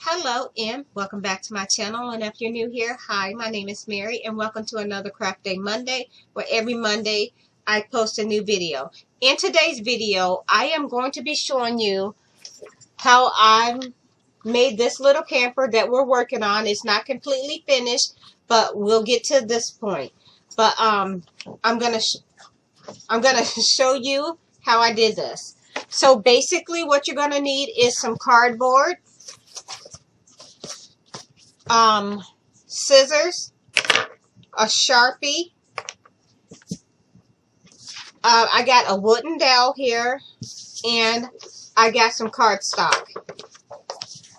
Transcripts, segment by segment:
Hello and welcome back to my channel, and if you're new here, hi, my name is Mary and welcome to another Craft Day Monday, where every Monday I post a new video. In today's video, I am going to be showing you how I made this little camper that we're working on. It's not completely finished, but we'll get to this point. But I'm gonna show you how I did this. So basically what you're gonna need is some cardboard, scissors, a Sharpie. I got a wooden dowel here, and I got some cardstock.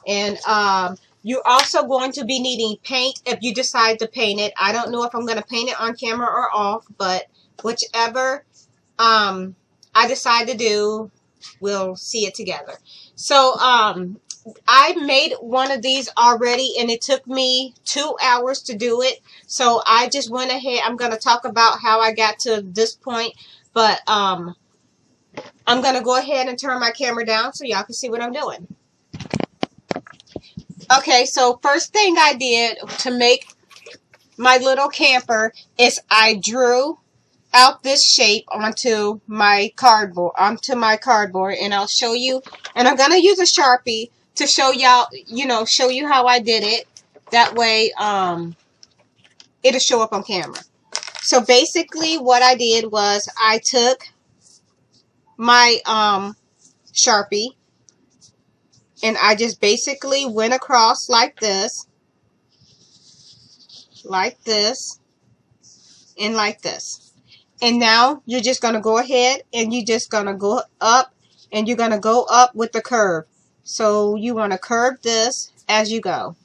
And you're also going to be needing paint if you decide to paint it. I don't know if I'm going to paint it on camera or off, but whichever I decide to do, we'll see it together. So I made one of these already, and it took me 2 hours to do it. So I just went ahead. I'm going to talk about how I got to this point, but I'm going to go ahead and turn my camera down so y'all can see what I'm doing. Okay, so first thing I did to make my little camper is I drew out this shape onto my cardboard, and I'll show you. And I'm going to use a Sharpie to show y'all, show you how I did it. That way, it'll show up on camera. So basically what I did was I took my Sharpie, and I just basically went across like this, and like this. And now you're just going to go ahead and you're just going to go up, and you're going to go up with the curve. So you want to curve this as you go.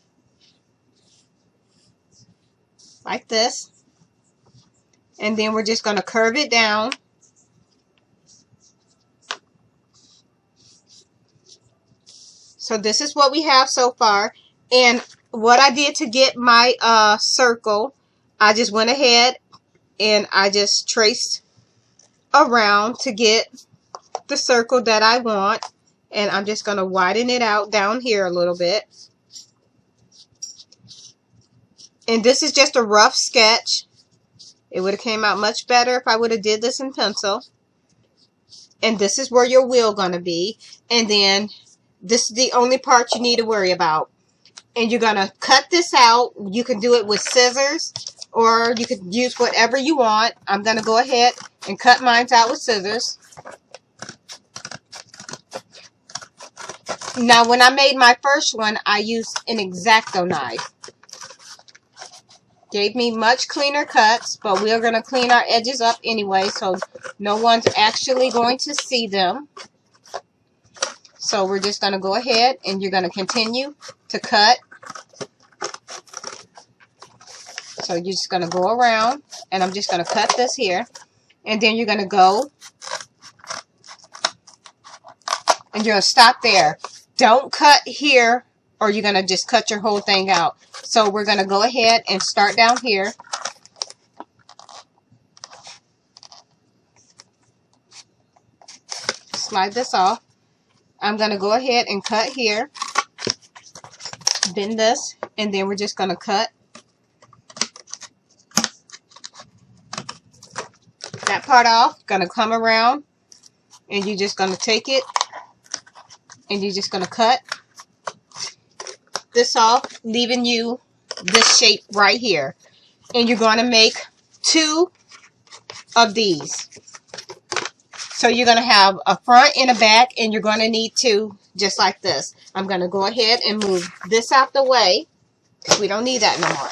Like this. And then we're just going to curve it down. So this is what we have so far. And what I did to get my circle, I just went ahead and I just traced around to get the circle that I want. And I'm just going to widen it out down here a little bit. And this is just a rough sketch. It would have came out much better if I would have did this in pencil. And this is where your wheel going to be. And then this is the only part you need to worry about. And you're going to cut this out. You can do it with scissors, or you can use whatever you want. I'm going to go ahead and cut mine out with scissors. Now, when I made my first one, I used an X-Acto knife. Gave me much cleaner cuts, but we're going to clean our edges up anyway, so no one's actually going to see them. So we're just going to go ahead, and you're going to continue to cut. So you're just going to go around, and I'm just going to cut this here. And then you're going to go, and you're going to stop there. Don't cut here, or you're going to just cut your whole thing out. So we're going to go ahead and start down here. Slide this off. I'm going to go ahead and cut here. Bend this, and then we're just going to cut that part off. Going to come around, and you're just going to take it, and you're just going to cut this off, leaving you this shape right here. And you're going to make 2 of these. So you're going to have a front and a back, and you're going to need 2 just like this. I'm going to go ahead and move this out the way. We don't need that no more.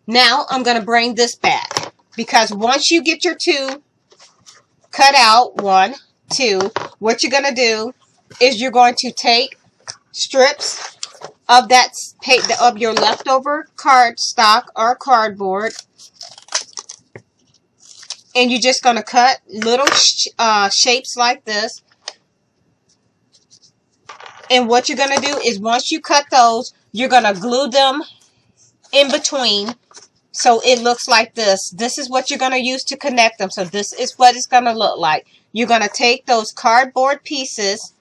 Now I'm going to bring this back, because once you get your 2 cut out, 1, 2, what you're going to do is you're going to take strips of that of your leftover cardstock or cardboard, and you're just going to cut little shapes like this. And what you're going to do is, once you cut those, you're going to glue them in between so it looks like this. This is what you're going to use to connect them. So this is what it's going to look like. You're going to take those cardboard pieces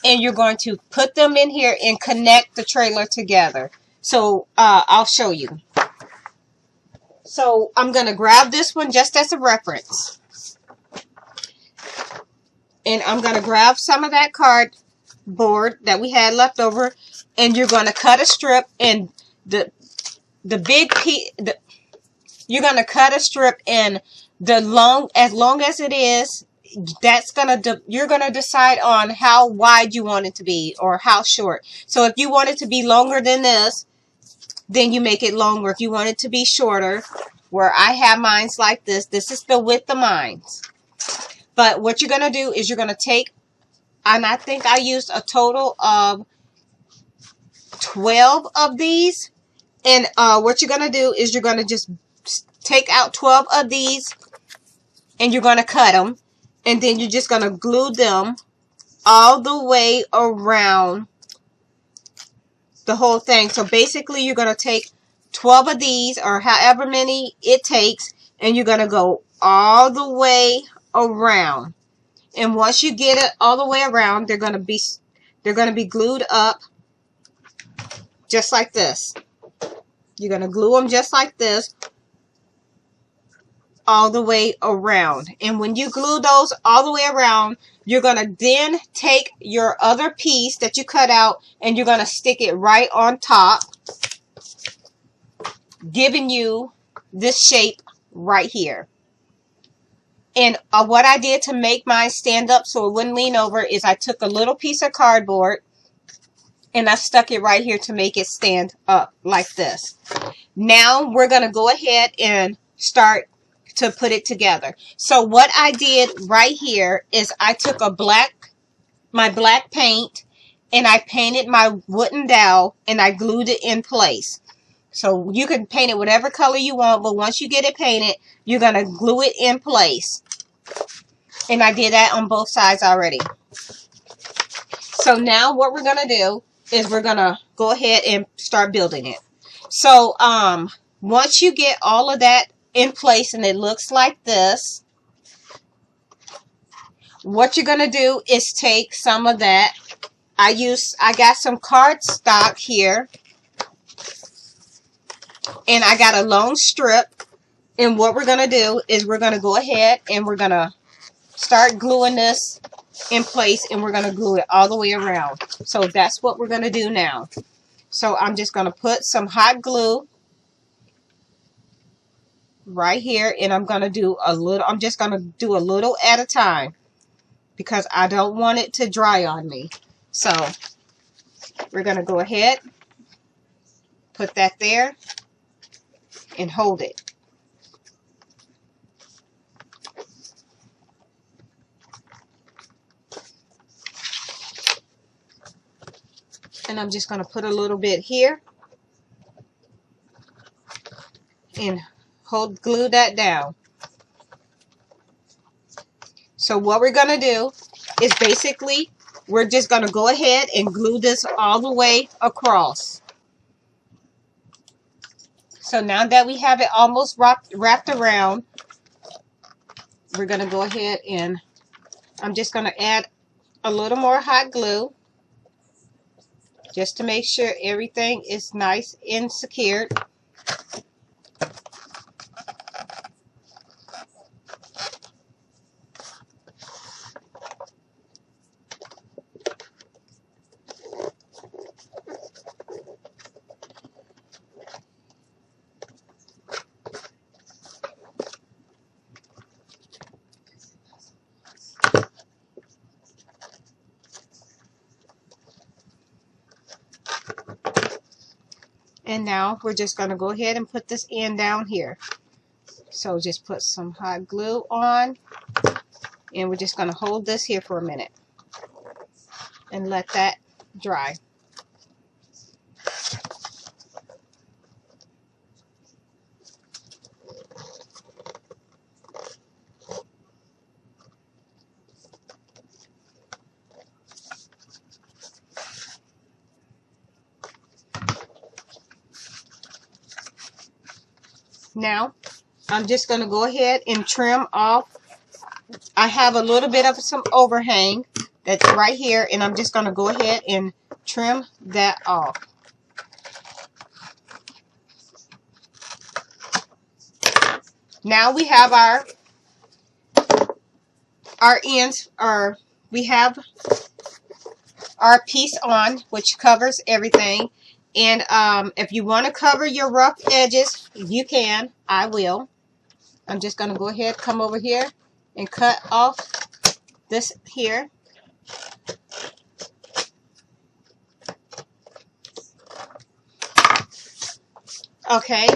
and you're going to put them in here and connect the trailer together. So I'll show you. So I'm going to grab this one just as a reference. And I'm going to grab some of that cardboard that we had left over, and you're going to cut a strip, and the big piece, you're going to cut a strip, and as long as it is, that's you're gonna decide on how wide you want it to be or how short. So if you want it to be longer than this, then you make it longer. If you want it to be shorter, where I have mines like this is the width of mines. But what you're gonna do is you're gonna take, and I think I used a total of 12 of these. And what you're gonna do is you're gonna just take out 12 of these, and you're gonna cut them. And then you're just going to glue them all the way around the whole thing. So basically you're going to take 12 of these, or however many it takes, and you're going to go all the way around. And once you get it all the way around, they're going to be glued up just like this. You're going to glue them just like this all the way around. And when you glue those all the way around, you're going to then take your other piece that you cut out, and you're going to stick it right on top, giving you this shape right here. And what I did to make mine stand up so it wouldn't lean over is I took a little piece of cardboard and I stuck it right here to make it stand up like this. Now we're going to go ahead and start to put it together. So what I did right here is I took my black paint, and I painted my wooden dowel, and I glued it in place. So you can paint it whatever color you want, but once you get it painted, you're going to glue it in place. And I did that on both sides already. So now what we're going to do is we're going to go ahead and start building it. So once you get all of that in place and it looks like this, what you're going to do is take some of that. I got some cardstock here, and I got a long strip, and what we're going to do is we're going to go ahead and we're going to start gluing this in place, and we're going to glue it all the way around. So that's what we're going to do now. So I'm just going to put some hot glue right here, and I'm just going to do a little at a time because I don't want it to dry on me. So we're going to go ahead, put that there, and hold it. And I'm just going to put a little bit here and glue that down. So what we're going to do is basically we're just going to go ahead and glue this all the way across. So now that we have it almost wrapped around, we're going to go ahead and I'm just going to add a little more hot glue just to make sure everything is nice and secured. And now we're just going to go ahead and put this end down here. So just put some hot glue on, and we're just going to hold this here for a minute and let that dry. Now, I'm just going to go ahead and trim off. I have a little bit of some overhang It's right here, and I'm just going to go ahead and trim that off. Now we have our ends, we have our piece on, which covers everything. And if you want to cover your rough edges, you can. I will. I'm just going to go ahead, come over here, and cut off this here. Okay,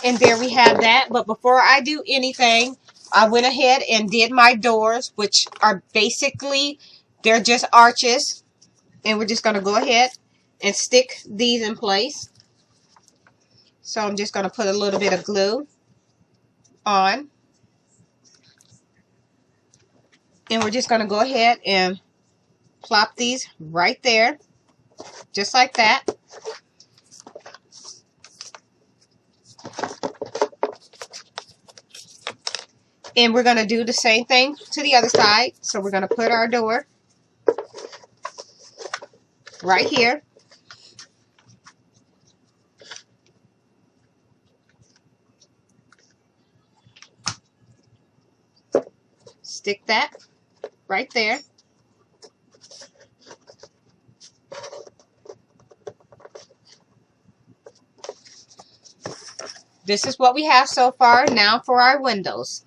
and there we have that. But before I do anything, I went ahead and did my doors, which are basically, they're just arches. And we're just going to go ahead and stick these in place. So I'm just going to put a little bit of glue on. And we're just going to go ahead and plop these right there. Just like that. And we're going to do the same thing to the other side. So we're going to put our door right here. Stick that right there. This is what we have so far. Now for our windows.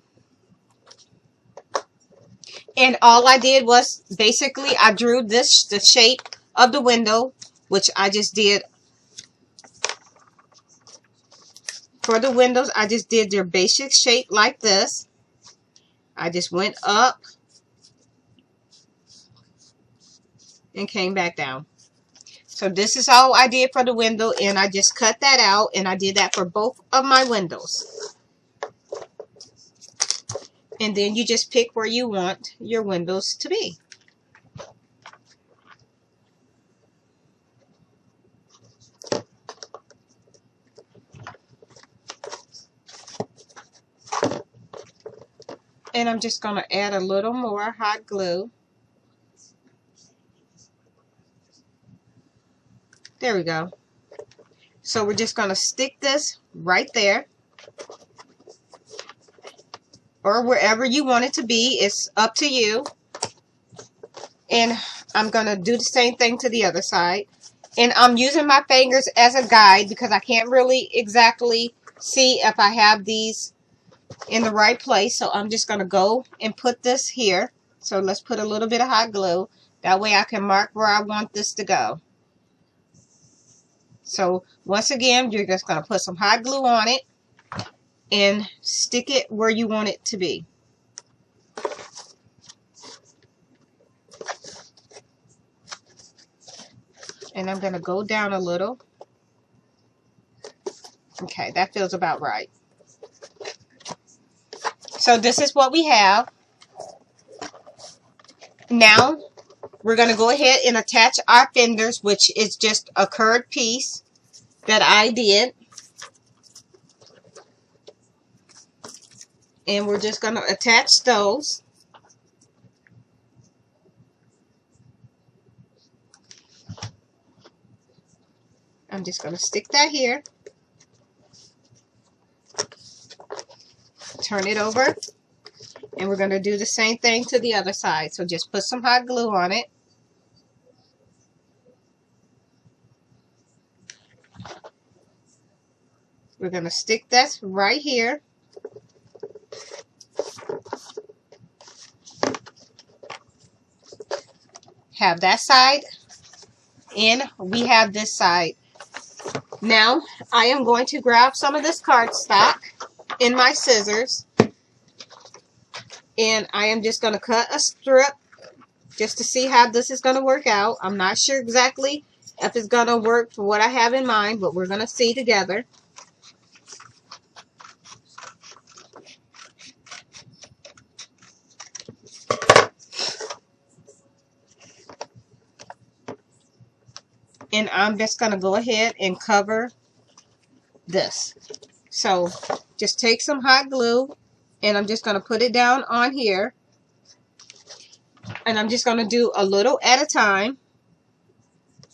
And all I did was basically I drew the shape of the window, which I just did for the windows. I just did their basic shape like this. I just went up and came back down. So this is all I did for the window, and I just cut that out, and I did that for both of my windows. And then you just pick where you want your windows to be. And I'm just going to add a little more hot glue. There we go. So we're just going to stick this right there. Or wherever you want it to be. It's up to you. And I'm going to do the same thing to the other side. And I'm using my fingers as a guide because I can't really exactly see if I have these in the right place. So I'm just going to go and put this here. So let's put a little bit of hot glue. That way I can mark where I want this to go. So once again, you're just going to put some hot glue on it and stick it where you want it to be. And I'm going to go down a little. Okay, that feels about right. So this is what we have. Now we're going to go ahead and attach our fenders, which is just a curved piece that I did. And we're just going to attach those. I'm just going to stick that here. Turn it over. And we're going to do the same thing to the other side. So just put some hot glue on it. We're going to stick that right here. Have that side. And we have this side. Now, I am going to grab some of this cardstock in my scissors. And I am just going to cut a strip just to see how this is going to work out. I'm not sure exactly if it's going to work for what I have in mind, but we're going to see together. And I'm just going to go ahead and cover this. So just take some hot glue and I'm just going to put it down on here. And I'm just going to do a little at a time.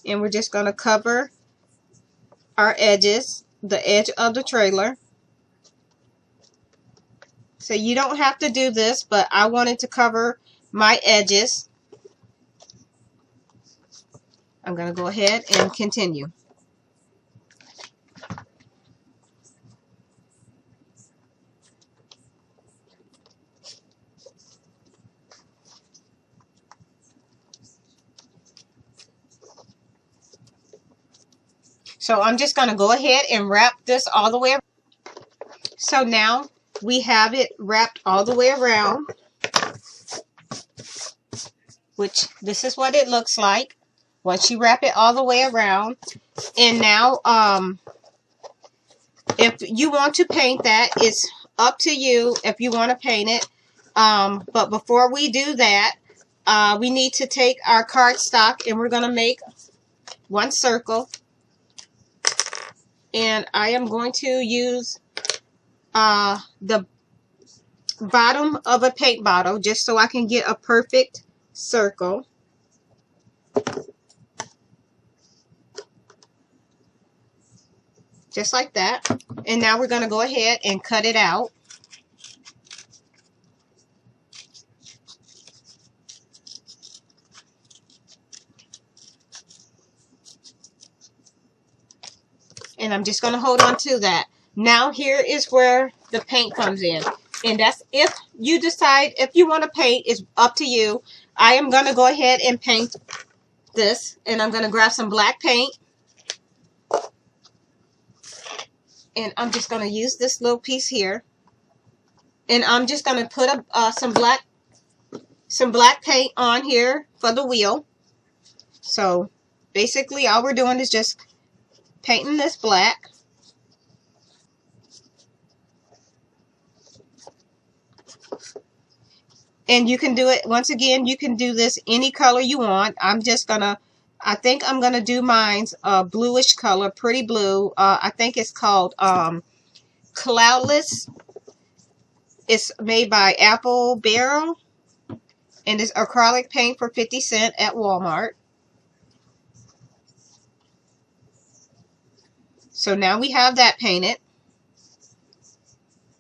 And we're just going to cover our edges, the edge of the trailer. So you don't have to do this, but I wanted to cover my edges. I'm going to go ahead and continue. So I'm just going to go ahead and wrap this all the way around. So now we have it wrapped all the way around, which this is what it looks like once you wrap it all the way around. And now if you want to paint that, it's up to you if you want to paint it. But before we do that, we need to take our cardstock and we're going to make one circle. And I am going to use the bottom of a paint bottle just so I can get a perfect circle. Just like that. And now we're going to go ahead and cut it out. And I'm just going to hold on to that. Now here is where the paint comes in. And that's if you decide if you want to paint, it's up to you. I am going to go ahead and paint this. And I'm going to grab some black paint. And I'm just going to use this little piece here. And I'm just going to put some black paint on here for the wheel. So basically all we're doing is just painting this black. And you can do it, once again, you can do this any color you want. I think I'm going to do mine's bluish color, pretty blue. I think it's called Cloudless. It's made by Apple Barrel. And it's acrylic paint for 50 cents at Walmart. So now we have that painted.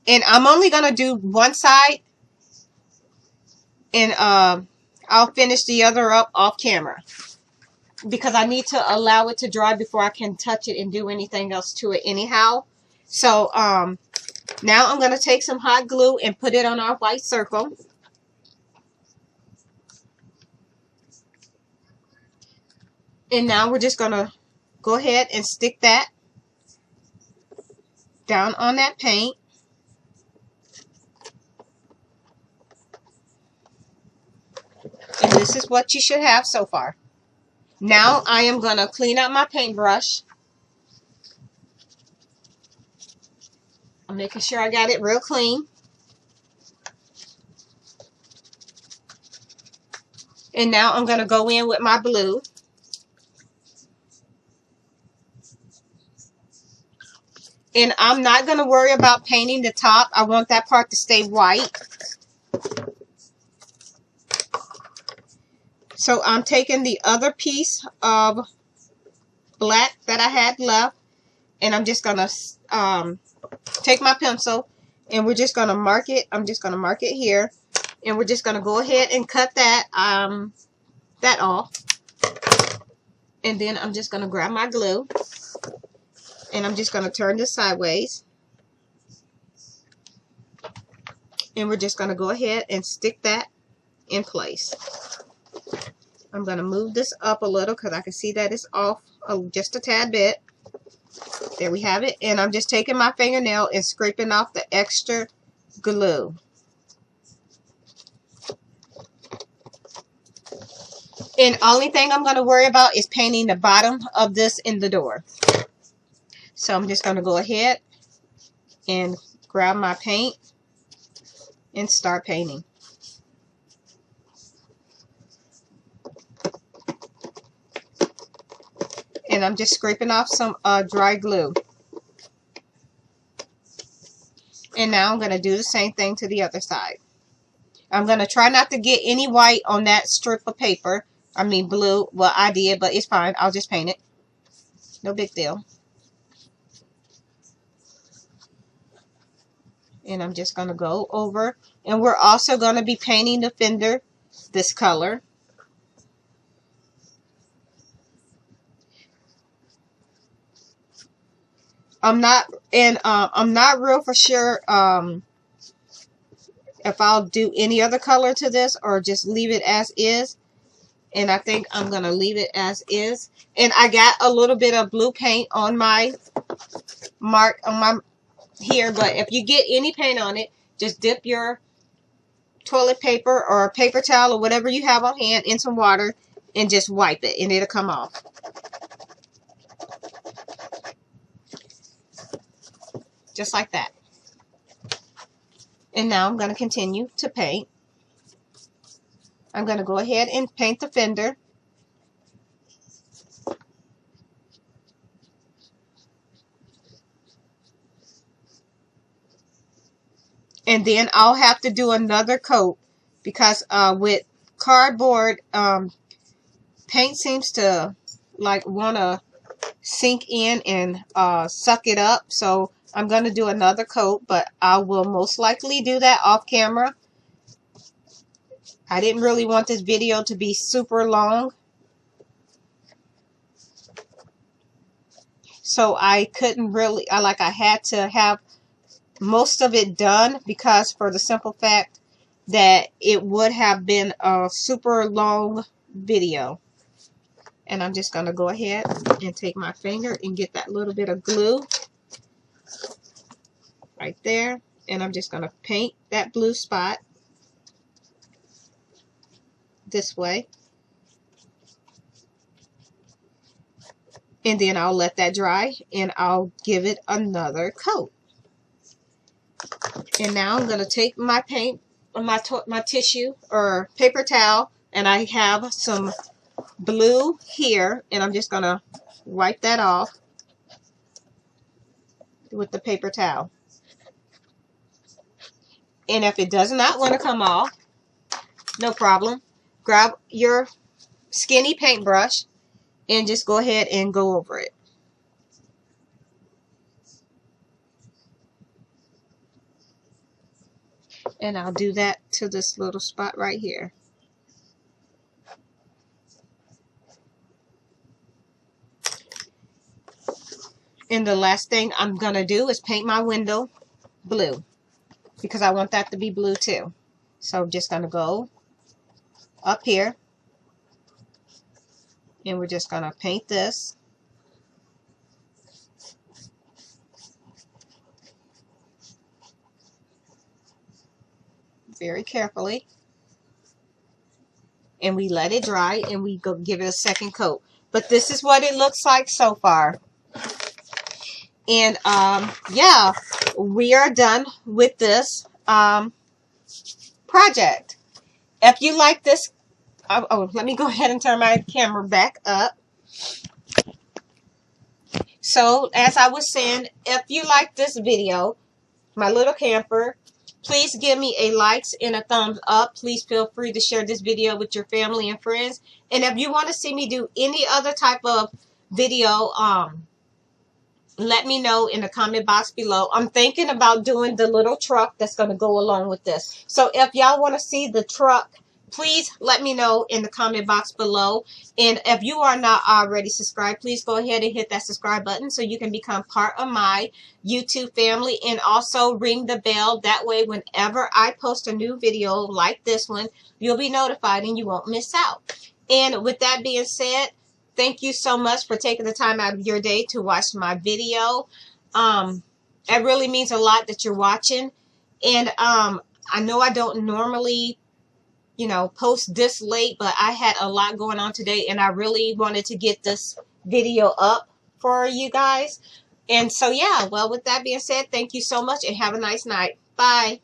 And I'm only going to do one side. And I'll finish the other up off camera. Because I need to allow it to dry before I can touch it and do anything else to it anyhow. So now I'm going to take some hot glue and put it on our white circle. And now we're just going to go ahead and stick that down on that paint. And this is what you should have so far. Now I am going to clean out my paintbrush. I'm making sure I got it real clean. And now I'm going to go in with my blue. And I'm not going to worry about painting the top. I want that part to stay white. So I'm taking the other piece of black that I had left. And I'm just going to take my pencil. And we're just going to mark it. I'm just going to mark it here. And we're just going to go ahead and cut that off. And then I'm just going to grab my glue. And I'm just going to turn this sideways. And we're just going to go ahead and stick that in place. I'm going to move this up a little because I can see that it's off just a tad bit. There we have it. And I'm just taking my fingernail and scraping off the extra glue. And only thing I'm going to worry about is painting the bottom of this in the door. So I'm just going to go ahead and grab my paint and start painting. And I'm just scraping off some dry glue. And now I'm going to do the same thing to the other side. I'm going to try not to get any white on that strip of paper. I mean blue. Well, I did, but it's fine. I'll just paint it. No big deal. And I'm just going to go over. And we're also going to be painting the fender this color. I'm not real for sure if I'll do any other color to this or just leave it as is. And I think I'm going to leave it as is. And I got a little bit of blue paint on my mark on my here, but if you get any paint on it, just dip your toilet paper or paper towel or whatever you have on hand in some water and just wipe it and it'll come off. Just like that. And now I'm going to continue to paint. I'm going to go ahead and paint the fender. And then I'll have to do another coat because with cardboard, paint seems to like want to sink in and suck it up. So I'm going to do another coat, but I will most likely do that off camera. I didn't really want this video to be super long, so I couldn't really, I had to have most of it done because for the simple fact that it would have been a super long video. And I'm just going to go ahead and take my finger and get that little bit of glue right there. And I'm just going to paint that blue spot this way. And then I'll let that dry and I'll give it another coat. And now I'm going to take my paint, my tissue or paper towel, and I have some blue here, and I'm just going to wipe that off with the paper towel. And if it does not want to come off, no problem. Grab your skinny paintbrush and just go ahead and go over it. And I'll do that to this little spot right here. And the last thing I'm going to do is paint my window blue because I want that to be blue too. So I'm just going to go up here and we're just going to paint this. Very carefully. And we let it dry and we go give it a second coat. But this is what it looks like so far. And yeah, we are done with this project. If you like this, let me go ahead and turn my camera back up. So as I was saying, if you like this video, my little camper, please give me a likes and a thumbs up. Please feel free to share this video with your family and friends. And if you want to see me do any other type of video, let me know in the comment box below. I'm thinking about doing the little truck that's going to go along with this. So if y'all want to see the truck, please let me know in the comment box below. And if you are not already subscribed, please go ahead and hit that subscribe button so you can become part of my YouTube family. And also ring the bell. That way, whenever I post a new video like this one, you'll be notified and you won't miss out. And with that being said, thank you so much for taking the time out of your day to watch my video. It really means a lot that you're watching. And I know I don't normally, post this late, but I had a lot going on today and I really wanted to get this video up for you guys. And so, yeah, well, with that being said, thank you so much and have a nice night. Bye.